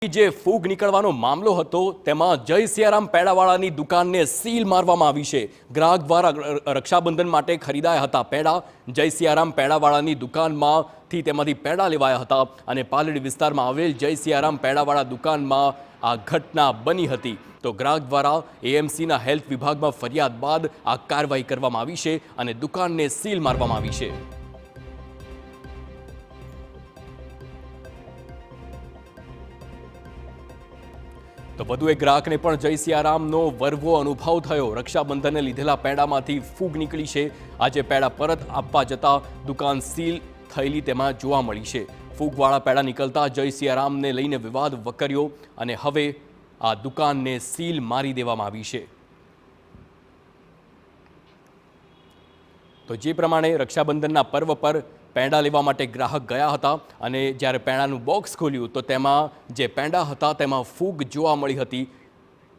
જે ફૂગ નીકળવાનો મામલો હતો તેમાં જય સિયારામ પેડાવાળાની દુકાનને સીલ મારવામાં આવી છે। ગ્રાહક દ્વારા રક્ષાબંધન માટે ખરીદાયા હતા પેડા। જય સિયારામ પેડાવાળાની દુકાનમાંથી તેમાંથી પેડા લેવાયા હતા અને પાલડી વિસ્તારમાં આવેલ જય સિયારામ પેડાવાળા દુકાનમાં આ ઘટના બની હતી। તો ગ્રાહક દ્વારા એએમસીના હેલ્થ વિભાગમાં ફરિયાદ બાદ આ કાર્યવાહી કરવામાં આવી છે અને દુકાનને સીલ મારવામાં આવી છે। તો વધુ એક ગ્રાહકને પણ જય સિયારામનો વરવો અનુભવ થયો। રક્ષાબંધનને લીધેલા પેડામાંથી ફૂગ નીકળી છે। આજે પેડા પરત આપવા જતા દુકાન સીલ થયેલી તેમાં જોવા મળી છે। ફૂગવાળા પેડા નીકળતા જય સિયારામને લઈને વિવાદ વકર્યો અને હવે આ દુકાનને સીલ મારી દેવામાં આવી છે। તો જે પ્રમાણે રક્ષાબંધનના પર્વ પર પેંડા લેવા માટે ગ્રાહક ગયા હતા અને જ્યારે પેંડાનું બોક્સ ખોલ્યું તો તેમાં જે પેંડા હતા તેમાં ફૂગ જોવા મળી હતી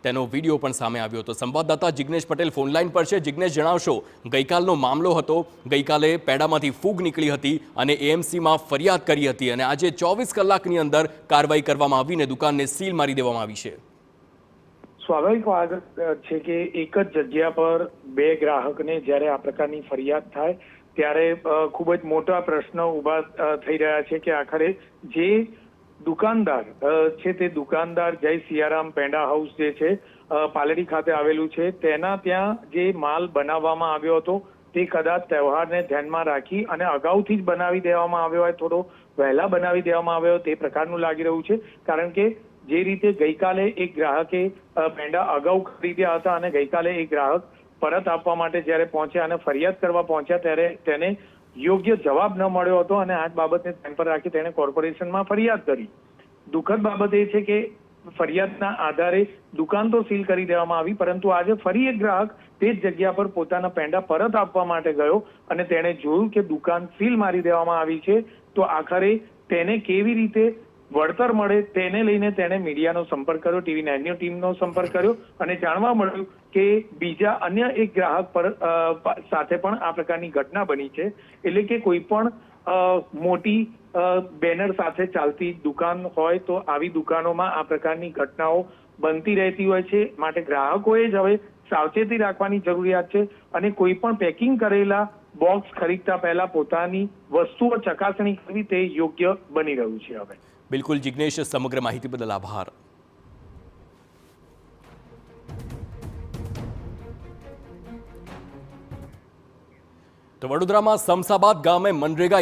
તેનો વિડીયો પણ સામે આવ્યો હતો। સંવાદદાતા જિગ્નેશ પટેલ ફોનલાઈન પર છે। જિગ્નેશ, જણાવશો, ગઈકાલનો મામલો હતો। ગઈકાલે પેંડામાંથી ફૂગ નીકળી હતી અને એએમસીમાં ફરિયાદ કરી હતી અને આજે 24 કલાકની અંદર કાર્યવાહી કરવામાં આવીને દુકાનને સીલ મારી દેવામાં આવી છે। સ્વાભાવિક વાત છે કે એક જ જગ્યા પર બે ગ્રાહકને જ્યારે આ પ્રકારની ફરિયાદ થાય ત્યારે ખૂબ જ મોટા પ્રશ્નો ઊભા થઈ રહ્યા છે કે આખરે જે દુકાનદાર છે તે દુકાનદાર જય સિયારામ પેંડા હાઉસ જે છે પાલડી ખાતે આવેલું છે તેના ત્યાં જે માલ બનાવવામાં આવ્યો હતો તે કદાચ તહેવારને ધ્યાનમાં રાખી અને અગાઉથી જ બનાવી દેવામાં આવ્યો હોય, થોડો વહેલા બનાવી દેવામાં આવ્યો તે પ્રકારનું લાગી રહ્યું છે। કારણ કે જે રીતે ગઈકાલે એક ગ્રાહકે પેંડા અગાઉ ખરીદ્યા હતા અને ગઈકાલે એક ગ્રાહક પરત આપવા માટે જ્યારે પહોંચ્યા અને ફરિયાદ કરવા પહોંચ્યા ત્યારે તેને યોગ્ય જવાબ ન મળ્યો હતો અને આ બાબતને ધ્યાન પર રાખી તેણે કોર્પોરેશનમાં ફરિયાદ કરી। દુઃખદ બાબત એ છે કે ફરિયાદના આધારે દુકાન તો સીલ કરી દેવામાં આવી, પરંતુ આજે ફરી એક ગ્રાહક તે જ જગ્યા પર પોતાના પેંડા પરત આપવા માટે ગયો અને તેણે જોયું કે દુકાન સીલ મારી દેવામાં આવી છે। તો આખરે તેને કેવી રીતે વળતર મળે તેને લઈને તેણે મીડિયાનો સંપર્ક કર્યો, TV 9ની ટીમનો સંપર્ક કર્યો અને જાણવા મળ્યું કે બીજા અન્ય એક ગ્રાહક પર સાથે પણ આ પ્રકારની ઘટના બની છે। એટલે કે કોઈ પણ મોટી બેનર સાથે ચાલતી દુકાન હોય તો આવી દુકાનોમાં આ પ્રકારની ઘટનાઓ બનતી રહેતી હોય છે। માટે ગ્રાહકોએ જ હવે સાવચેતી રાખવાની જરૂરિયાત છે અને કોઈ પણ પેકિંગ કરેલા બોક્સ ખરીદતા પહેલા પોતાની વસ્તુઓ ચકાસણી કરવી તે યોગ્ય બની રહ્યું છે હવે। બિલકુલ જિગ્નેશ, સમગ્ર માહિતી બદલ આભાર। તો વડોદરામાં સમસાબાદ ગામે મનરેગા